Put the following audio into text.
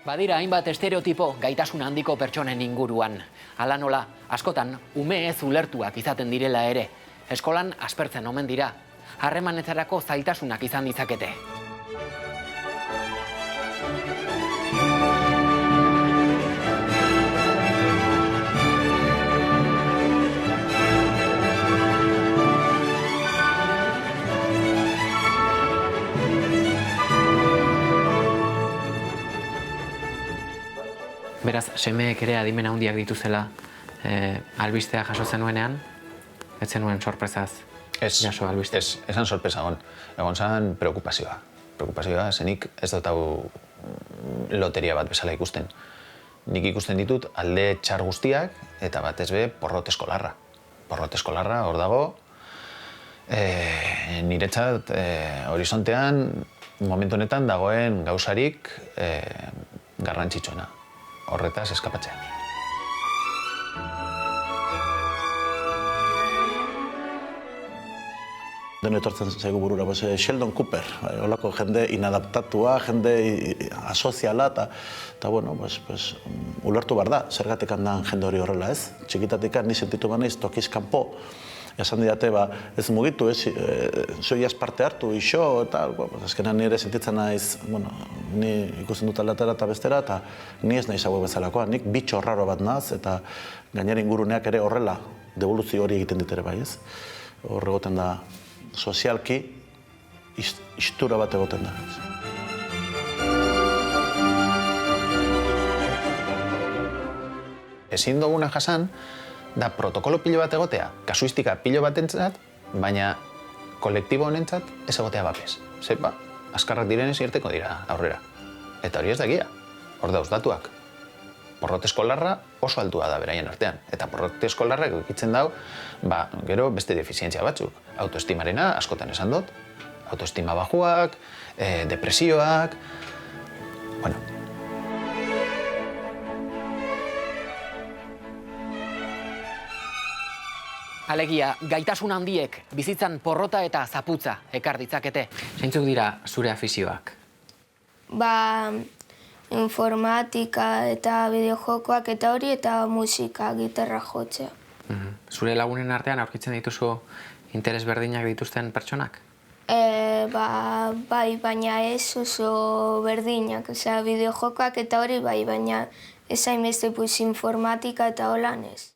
Badira hainbat estereotipo gaitasun handiko pertsonen inguruan. Hala nola, askotan, ume ez ulertuak izaten direla ere. Eskolan aspertzen omen dira. Harremanetarako zailtasunak izan ditzakete. Beraz, semeek ere adimen handiak dituzela albistea jaso zenuenean, ez zenuen sorpresaz jaso albistea? Ez, esan sorpresa egon zan preokupazioa. Preokupazioa, zenik ez dut hau loteria bat bezala ikusten. Nik ikusten ditut alde txar guztiak eta batez be porrot eskolarra. Porrot eskolarra hor dago, niretzat horizontean momentu honetan dagoen gauzarik garrantzitsuena. Horretaz eskapatzea. Den etortzen zaigu burura, Sheldon Cooper, holako jende inadaptatua, jende asoziala, eta bueno, ulertu behar da, zergatik handan jende hori horrela ez. Txikitatik ni sentitu banaiz tokiz kanpo, esan didate, ez mugitu, zoiaz parte hartu, iso, eta azkenan nire sentitzen naiz, ni ikusten dut aldatera eta bestera, eta ni ez naiz hauek bezalakoa, nik bitxo raro bat naz, eta gainera inguruneak ere horrela, devoluzio hori egiten dit ere bai ez. Hor egoten da, sozialki, istura bat egoten da. Ezin duguna jasan, da protokolo pilo bat egotea, kasuistika pilo bat entzat, baina kolektibo honentzat ez egotea bapes. Zepa, azkarrak direnez irteko dira aurrera. Eta hori ez da egia, hor dauz datuak. Porrot eskolarra oso altua da beraien artean. Eta porrot eskolarrak egitzen dau, gero beste defizientzia batzuk. Autoestimarena, askotan esan dut, autoestima bajuak, depresioak, bueno. Alegia, gaitasun handiek bizitzan porrota eta zaputza ekar ditzakete. Zeintzuk dira zure afizioak? Informatika eta bideojokoak eta hori eta musika, gitarra jotzea. Zure lagunen artean aurkitzen dituzu interes berdinak dituzten pertsonak? Bai, baina ez oso berdinak. Bideojokoak eta hori bai, baina ez hainbeste informatika eta holan ez.